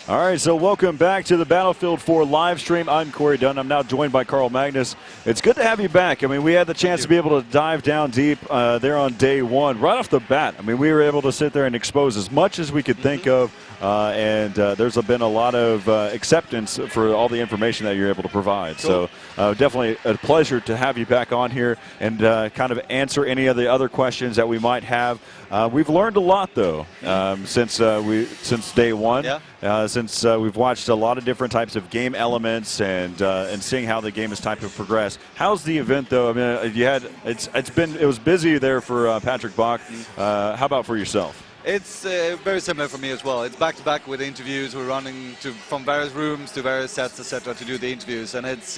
All right, so welcome back to the Battlefield 4 live stream. I'm Corey Dunn. I'm now joined by Karl Magnus. It's good to have you back. I mean, we had the chance to be able to dive down deep there on day one, right off the bat. I mean, we were able to sit there and expose as much as we could think of, and there's been a lot of acceptance for all the information that you're able to provide. Cool. So definitely a pleasure to have you back on here and kind of answer any of the other questions that we might have. We've learned a lot, though, since day one. Yeah. Since we've watched a lot of different types of game elements and seeing how the game is type of progress. How's the event, though? I mean, it was busy there for Patrick Bach. How about for yourself? It's very similar for me as well. It's back-to-back with interviews. We're running from various rooms to various sets, etc., to do the interviews, and it's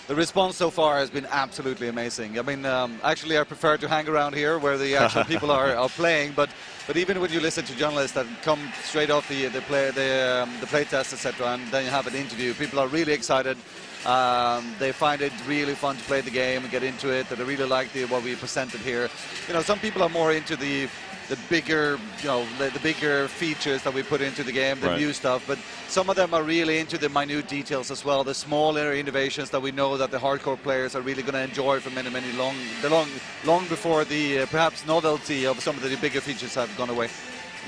the response so far has been absolutely amazing. I mean, actually, I prefer to hang around here where the actual people are playing, but even when you listen to journalists that come straight off the play test, etc., and then you have an interview, people are really excited. They find it really fun to play the game and get into it. That they really like what we presented here. You know, some people are more into the bigger, the bigger features that we put into the game, the new stuff. But some of them are really into the minute details as well, the smaller innovations that we know that the hardcore players are really going to enjoy for many long before the perhaps novelty of some of the bigger features have gone away.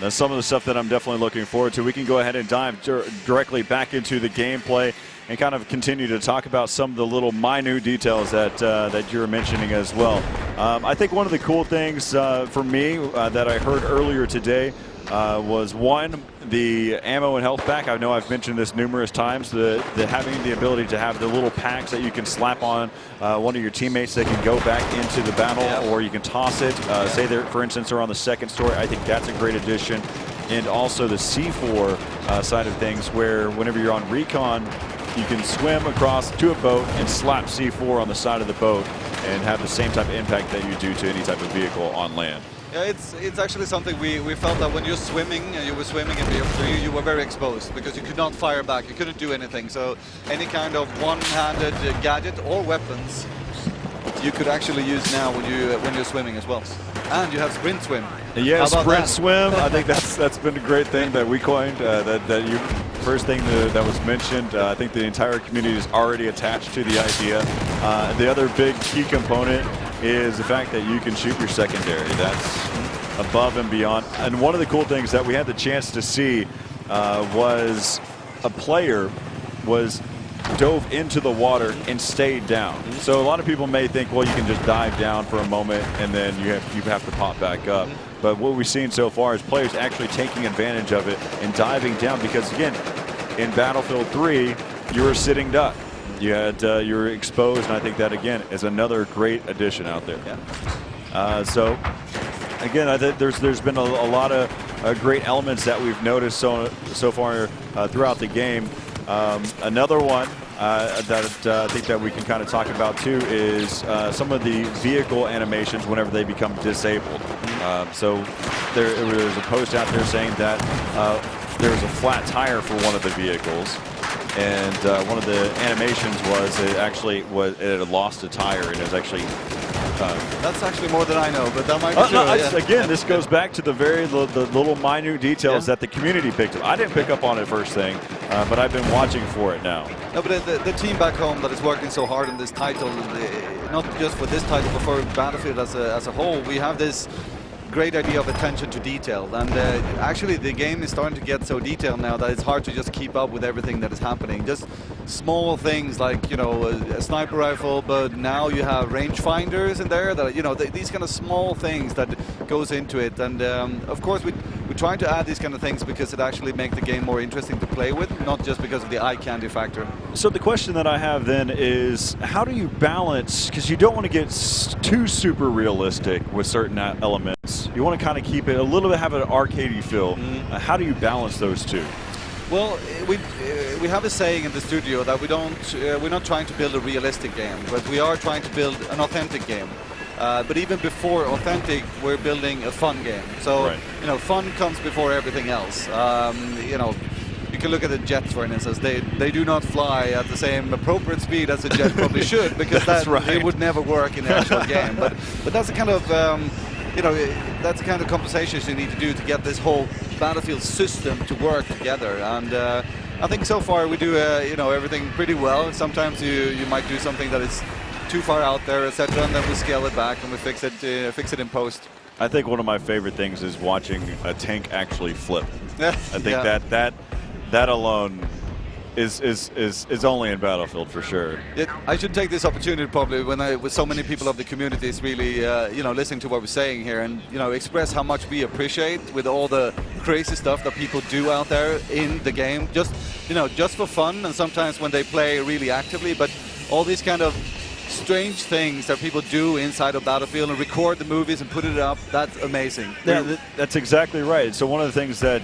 That's some of the stuff that I'm definitely looking forward to. We can go ahead and dive directly back into the gameplay and kind of continue to talk about some of the little minute details that you're mentioning as well. I think one of the cool things for me that I heard earlier today was the ammo and health pack. I know I've mentioned this numerous times, the having the ability to have the little packs that you can slap on one of your teammates that can go back into the battle, or you can toss it. Say there, for instance, they're on the second story. I think that's a great addition. And also the C4 side of things, where whenever you're on recon, you can swim across to a boat and slap C4 on the side of the boat and have the same type of impact that you do to any type of vehicle on land. Yeah, it's actually something we felt that when you're swimming, and you were swimming in BF3, you were very exposed because you could not fire back, you couldn't do anything. So any kind of one-handed gadget or weapons you could actually use now when you're swimming as well. And you have sprint swim. Yeah, sprint swim. I think that's been a great thing that we coined. First thing that was mentioned. I think the entire community is already attached to the idea. The other big key component is the fact that you can shoot your secondary. That's above and beyond. And one of the cool things that we had the chance to see was a player dove into the water and stayed down. So a lot of people may think, well, you can just dive down for a moment and then you have to pop back up. But what we've seen so far is players actually taking advantage of it and diving down, because again, in Battlefield 3, you were sitting duck. You were exposed, and I think that again is another great addition out there. Yeah. So again, I think there's been a lot of great elements that we've noticed so far throughout the game. Another one that I think that we can kind of talk about too is some of the vehicle animations whenever they become disabled. So there's a post out there saying that there was a flat tire for one of the vehicles, and one of the animations was it had lost a tire, and it was actually that's actually more than I know, but that might be true. Yeah. Again, this goes back to the little minute details that the community picked up. I didn't pick up on it first thing, but I've been watching for it now. No, but the team back home that is working so hard on this title, not just for this title, but for Battlefield as a whole, we have this great idea of attention to detail, and actually the game is starting to get so detailed now that it's hard to just keep up with everything that is happening. Just small things like, a sniper rifle, but now you have rangefinders in there that, these kind of small things that goes into it. And of course we're trying to add these kind of things because it actually makes the game more interesting to play with, not just because of the eye candy factor. So the question that I have then is, how do you balance, because you don't want to get too super realistic with certain elements. You want to kind of keep it a little bit, have an arcadey feel. How do you balance those two? Well, we have a saying in the studio that we're not trying to build a realistic game, but we are trying to build an authentic game. But even before authentic, we're building a fun game. So fun comes before everything else. You can look at the jets, for instance. They do not fly at the same appropriate speed as a jet probably should, because it would never work in the actual game. But that's the kind of you know, that's the kind of conversations you need to do to get this whole Battlefield system to work together. And I think so far we do, you know, everything pretty well. Sometimes you might do something that is too far out there, etc., and then we scale it back and we fix it in post. I think one of my favorite things is watching a tank actually flip. I think that alone is only in Battlefield for sure. I should take this opportunity probably with so many people of the community is really you know, listening to what we're saying here, and you know, express how much we appreciate with all the crazy stuff that people do out there in the game, just, you know, just for fun, and sometimes when they play really actively, but all these kind of strange things that people do inside of Battlefield and record the movies and put it up. That's amazing. Yeah, that's exactly right. So one of the things that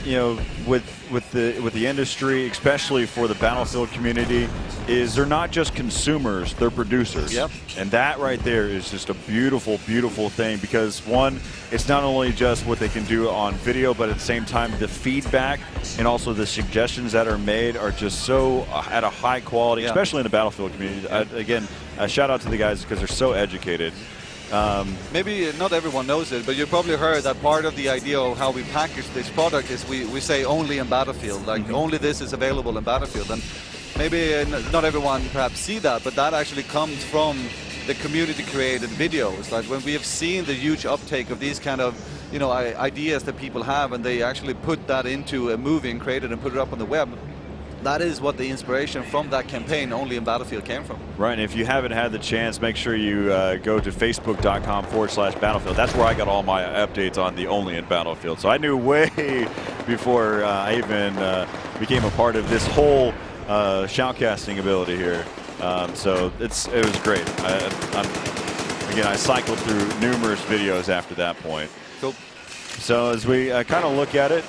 you know, with the industry, especially for the Battlefield community, is they're not just consumers, they're producers. Yep. And that right there is just a beautiful, beautiful thing, because one, it's not only just what they can do on video, but at the same time, the feedback and also the suggestions that are made are just so at a high quality, especially in the Battlefield community. Again, a shout out to the guys because they're so educated. Maybe not everyone knows it, but you probably heard that part of the idea of how we package this product is we say only in Battlefield, like only this is available in Battlefield. And maybe not everyone perhaps see that, but that actually comes from the community created videos. Like when we have seen the huge uptake of these kind of, you know, ideas that people have, and they actually put that into a movie and create it and put it up on the web. That is what the inspiration from that campaign only in Battlefield came from. Right, and if you haven't had the chance, make sure you go to facebook.com/Battlefield. That's where I got all my updates on the only in Battlefield. So I knew way before I even became a part of this whole shoutcasting ability here. So it was great. Again, I cycled through numerous videos after that point. Cool. So as we kind of look at it,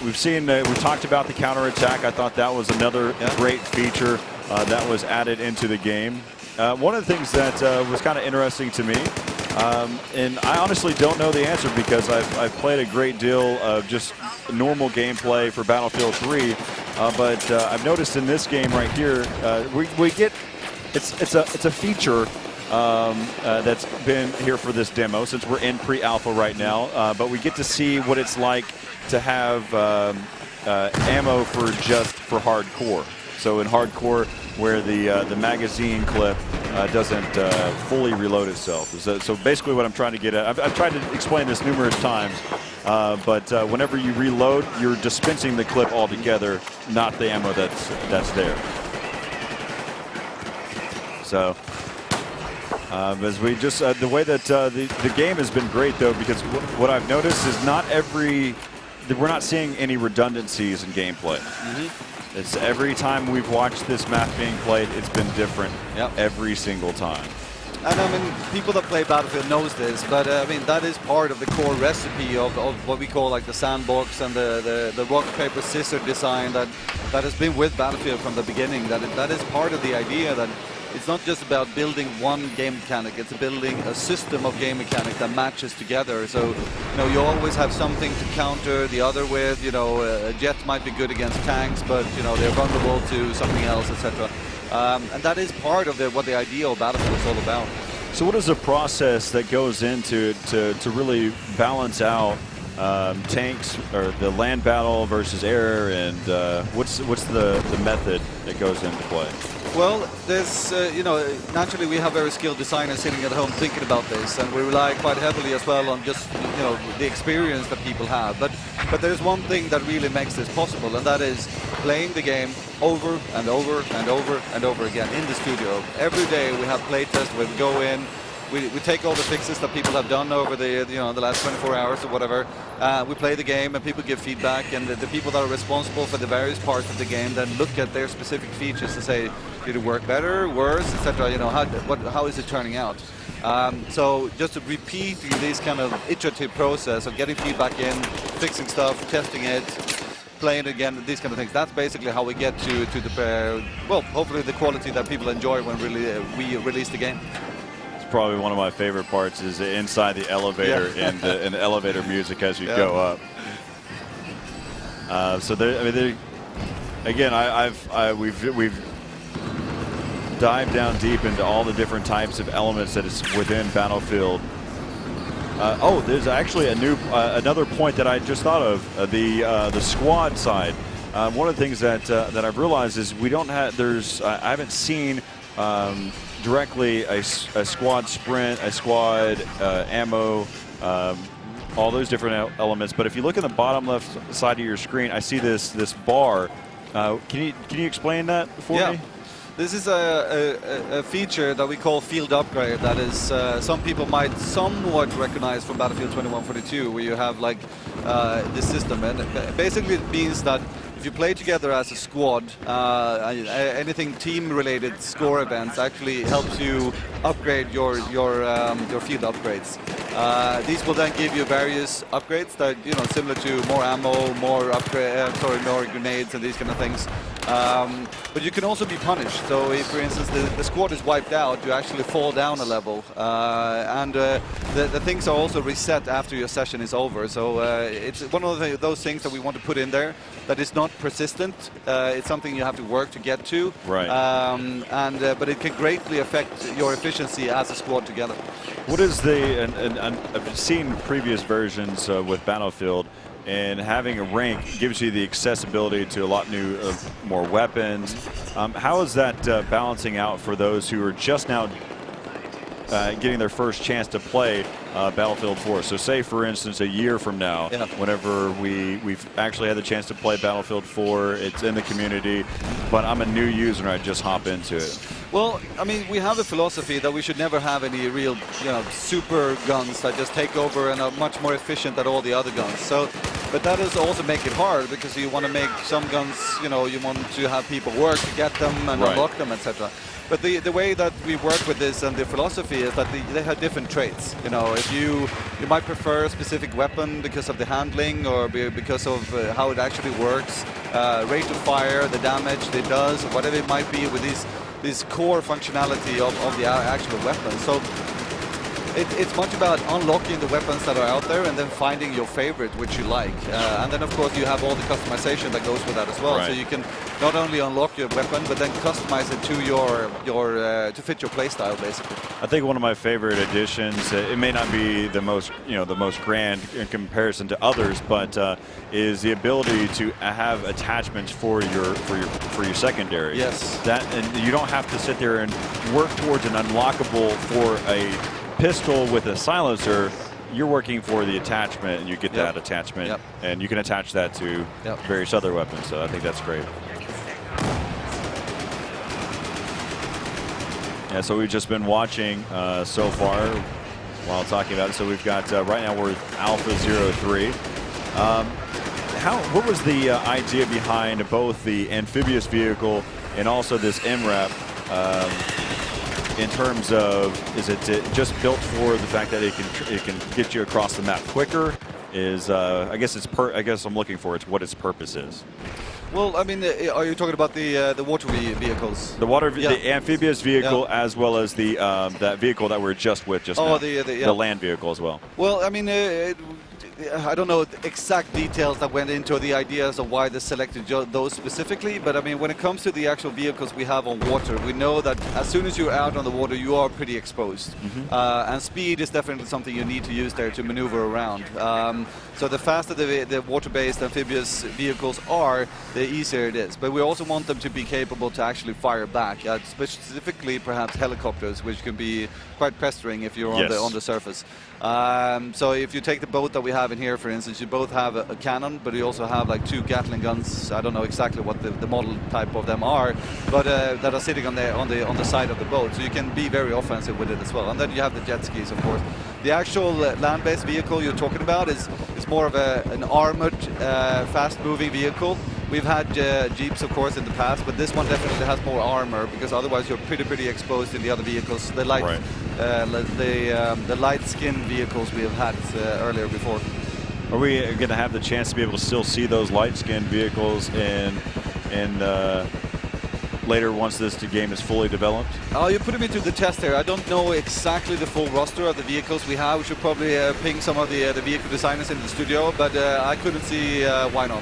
we've seen, we talked about the counterattack. I thought that was another great feature that was added into the game. One of the things that was kind of interesting to me, and I honestly don't know the answer because I've played a great deal of just normal gameplay for Battlefield 3, but I've noticed in this game right here, we get, it's a feature that's been here for this demo since we're in pre-alpha right now, but we get to see what it's like to have ammo for hardcore. So in hardcore, where the magazine clip doesn't fully reload itself. So basically what I'm trying to get at, I've tried to explain this numerous times, but whenever you reload, you're dispensing the clip altogether, not the ammo that's there. So as we just, the way that the game has been great though, because what I've noticed is we're not seeing any redundancies in gameplay. It's every time we've watched this map being played, it's been different every single time. And I mean, people that play Battlefield knows this, but I mean, that is part of the core recipe of what we call like the sandbox and the rock, paper, scissors design that has been with Battlefield from the beginning. That is part of the idea that it's not just about building one game mechanic, it's building a system of game mechanics that matches together. So, you know, you always have something to counter the other with. You know, jets might be good against tanks, but, you know, they're vulnerable to something else, etc. And that is part of what the idea of Battlefield is all about. So what is the process that goes into to really balance out tanks or the land battle versus air, and what's the method that goes into play? Well, there's, you know, naturally we have very skilled designers sitting at home thinking about this, and we rely quite heavily as well on just, you know, the experience that people have. But there's one thing that really makes this possible, and that is playing the game over and over and over and over again in the studio. Every day we have playtests where we go in, we take all the fixes that people have done over the the last 24 hours or whatever. We play the game and people give feedback, and the people that are responsible for the various parts of the game then look at their specific features to say, did it work better, worse, etc. You know, how is it turning out? So just to repeat this kind of iterative process of getting feedback in, fixing stuff, testing it, playing it again, these kind of things. That's basically how we get to the well, hopefully the quality that people enjoy when we release the game. Probably one of my favorite parts is inside the elevator and the elevator music as you go up. So there, I mean, again, we've dived down deep into all the different types of elements that is within Battlefield Oh, there's actually a new another point that I just thought of, the squad side. One of the things that I've realized is we don't have, I haven't seen directly a squad sprint, a squad ammo, all those different elements. But if you look in the bottom left side of your screen, I see this bar. Can you explain that for me? This is a feature that we call field upgrade. That is, some people might somewhat recognize from Battlefield 2142, where you have like this system, and basically it means that if you play together as a squad, anything team-related score events actually helps you upgrade your field upgrades. These will then give you various upgrades that, you know, similar to more ammo, more more grenades and these kind of things. But you can also be punished. So if, for instance, the squad is wiped out, you actually fall down a level. And the things are also reset after your session is over. So it's one of those things that we want to put in there that is not persistent. It's something you have to work to get to. Right. But it can greatly affect your efficiency as a squad together. What is and I've seen previous versions with Battlefield, and having a rank gives you the accessibility to a lot more weapons. How is that balancing out for those who are just now getting their first chance to play Battlefield 4? So say, for instance, a year from now, whenever we've actually had the chance to play Battlefield 4, it's in the community, but I'm a new user and I just hop into it. Well, I mean, we have a philosophy that we should never have any real, super guns that just take over and are much more efficient than all the other guns. So, but that does also make it hard, because you want to make some guns, you want to have people work to get them and unlock them, etc. But the way that we work with this and the philosophy is that they have different traits. If you might prefer a specific weapon because of the handling or because of how it actually works, rate of fire, the damage it does, whatever it might be with this core functionality of the actual weapon. So it's much about unlocking the weapons that are out there and then finding your favorite, which you like. And then, of course, you have all the customization that goes with that as well. Right. So you can not only unlock your weapon, but then customize it to to fit your playstyle, basically. I think one of my favorite additions, it may not be the most grand in comparison to others, but is the ability to have attachments for your secondary. Yes. And you don't have to sit there and work towards an unlockable for a pistol with a silencer. You're working for the attachment, and you get that attachment, and you can attach that to various other weapons. So I think that's great. Yeah, so we've just been watching so far while talking about it. So we've got right now we're Alpha 03. What was the idea behind both the amphibious vehicle and also this MRAP? In terms of, is it just built for the fact that it can get you across the map quicker? I guess I'm looking for what its purpose is. Well, I mean, are you talking about the water vehicles? The amphibious vehicle, as well as the that vehicle that we're just with now. The land vehicle as well. Well, I mean, I don't know the exact details that went into the ideas of why they selected those specifically, but I mean, when it comes to the actual vehicles we have on water, we know that as soon as you're out on the water, you are pretty exposed. And speed is definitely something you need to use there to maneuver around. So the faster the water-based amphibious vehicles are, the easier it is. But we also want them to be capable to actually fire back, specifically perhaps helicopters, which can be quite pestering if you're on the surface. So if you take the boat that we have in here, for instance, you both have a cannon, but you also have like 2 Gatling guns. I don't know exactly what the model type of them are, but that are sitting on the side of the boat. So you can be very offensive with it as well. And then you have the jet skis, of course. The actual land-based vehicle you're talking about is more of an armored, fast-moving vehicle. We've had Jeeps, of course, in the past, but this one definitely has more armor, because otherwise you're pretty exposed in the other vehicles. The light-skinned vehicles we have had earlier before. Are we going to have the chance to be able to still see those light-skinned vehicles later once this game is fully developed? You're putting me to the test here. I don't know exactly the full roster of the vehicles we have. We should probably ping some of the vehicle designers in the studio, but I couldn't see why not.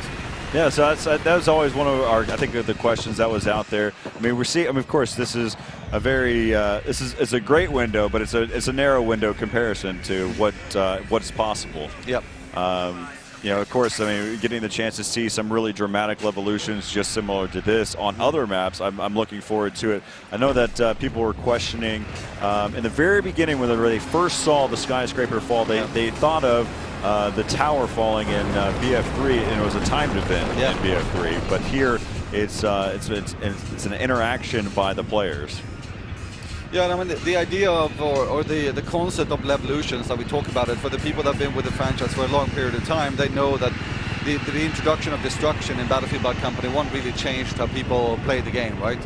Yeah, so that was always one of I think, the questions that was out there. I mean, of course, this is a very it's a great window, but it's a narrow window comparison to what's possible. Yep. You know, of course, I mean, getting the chance to see some really dramatic Levolutions just similar to this on other maps, I'm looking forward to it. I know that people were questioning in the very beginning when they first saw the skyscraper fall, they thought of the tower falling in BF3, and it was a timed event in BF3. But here, it's an interaction by the players. Yeah, I mean, the idea of, or the concept of Levolutions that we talk about it, for the people that have been with the franchise for a long period of time, they know that the introduction of destruction in Battlefield Bad Company 1 really changed how people play the game, right?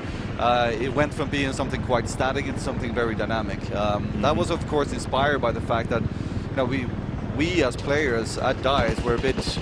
It went from being something quite static into something very dynamic. That was, of course, inspired by the fact that, you know, we as players at DICE were a bit...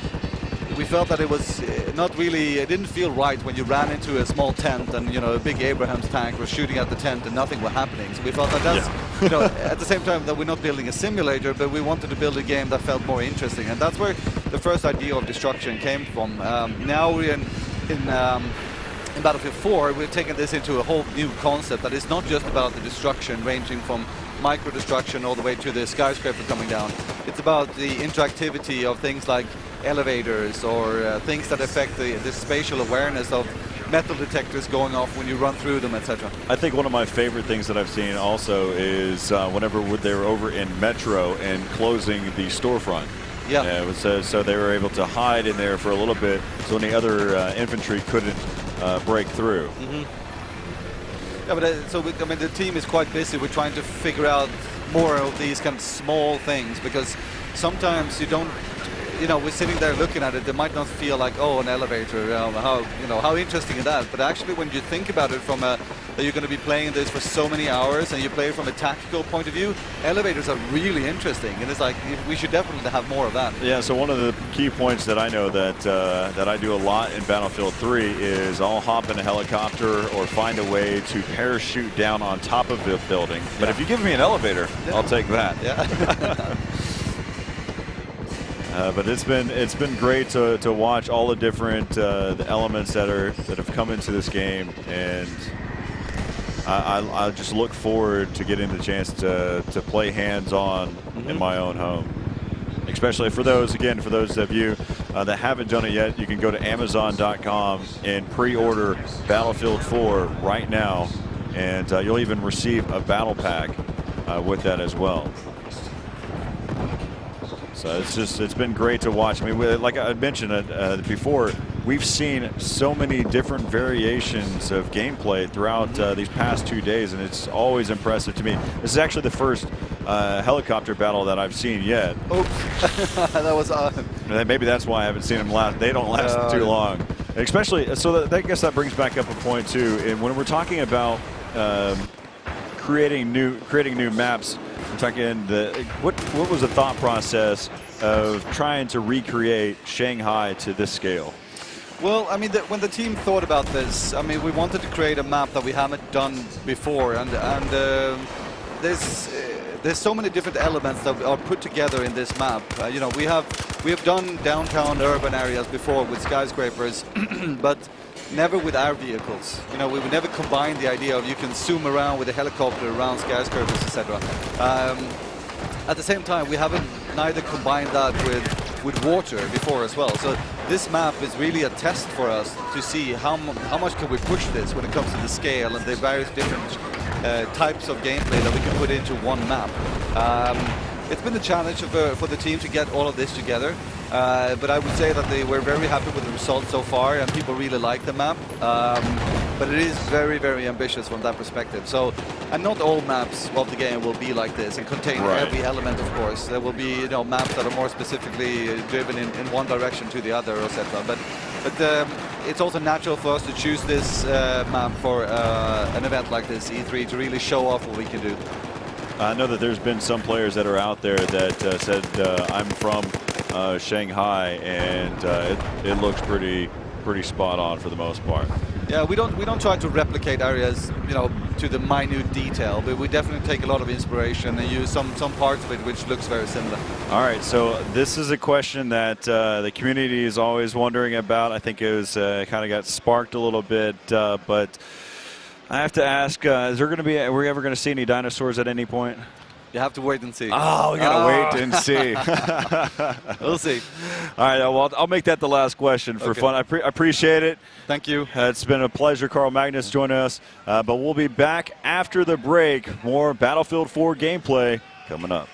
We felt that it was not really, it didn't feel right when you ran into a small tent and, you know, a big Abrams tank was shooting at the tent and nothing was happening. So we felt that that's, you know, at the same time that we're not building a simulator, but we wanted to build a game that felt more interesting. And that's where the first idea of destruction came from. Now we're in Battlefield 4, we've taken this into a whole new concept that is not just about the destruction ranging from micro destruction all the way to the skyscraper coming down. It's about the interactivity of things like elevators or things that affect the spatial awareness of metal detectors going off when you run through them, etc. I think one of my favorite things that I've seen also is whenever they were over in Metro and closing the storefront. Yeah. It was, so they were able to hide in there for a little bit so any other infantry couldn't break through. Yeah, but I mean, the team is quite busy. We're trying to figure out more of these kind of small things, because sometimes you don't, you know, we're sitting there looking at it, they might not feel like, oh, an elevator, how interesting is that? But actually, when you think about it from that you're going to be playing this for so many hours and you play it from a tactical point of view, elevators are really interesting, and it's like we should definitely have more of that. Yeah, so one of the key points that I know that I do a lot in Battlefield 3 is I'll hop in a helicopter or find a way to parachute down on top of the building. But if you give me an elevator, I'll take that. Yeah. But it's been great to watch all the different the elements that have come into this game, and I just look forward to getting the chance to play hands-on in my own home. Especially for those of you that haven't done it yet, you can go to Amazon.com and pre-order Battlefield 4 right now, and you'll even receive a battle pack with that as well. So it's been great to watch. I mean, like I mentioned before, we've seen so many different variations of gameplay throughout these past 2 days, and it's always impressive to me. This is actually the first helicopter battle that I've seen yet. Oops, that was maybe that's why I haven't seen them last. They don't last too long, especially. So I guess that brings back up a point too. And when we're talking about creating new maps, we're talking what was the thought process of trying to recreate Shanghai to this scale? Well, I mean, when the team thought about this, I mean, we wanted to create a map that we haven't done before, and there's so many different elements that are put together in this map. You know, we have done downtown urban areas before with skyscrapers, but never with air vehicles. You know, we would never combine the idea of you can zoom around with a helicopter around skyscrapers, etc. At the same time, we haven't neither combined that with water before as well. So this map is really a test for us to see how much can we push this when it comes to the scale and the various different types of gameplay that we can put into one map. It's been a challenge for the team to get all of this together, but I would say that they were very happy with the results so far, and people really like the map. But it is very, very ambitious from that perspective. So, and not all maps of the game will be like this and contain every element, of course. There will be, you know, maps that are more specifically driven in one direction to the other, etc. But it's also natural for us to choose this map for an event like this, E3, to really show off what we can do. I know that there's been some players that are out there that said I'm from Shanghai, and it looks pretty spot on for the most part. Yeah, we don't try to replicate areas, you know, to the minute detail, but we definitely take a lot of inspiration and use some parts of it which looks very similar. All right, so this is a question that the community is always wondering about. I think it was kind of got sparked a little bit, but I have to ask, are we ever going to see any dinosaurs at any point? You have to wait and see. Oh, we got to wait and see. We'll see. All right, well, I'll make that the last question for fun. I appreciate it. Thank you. It's been a pleasure, Karl Magnus, joining us. But we'll be back after the break. More Battlefield 4 gameplay coming up.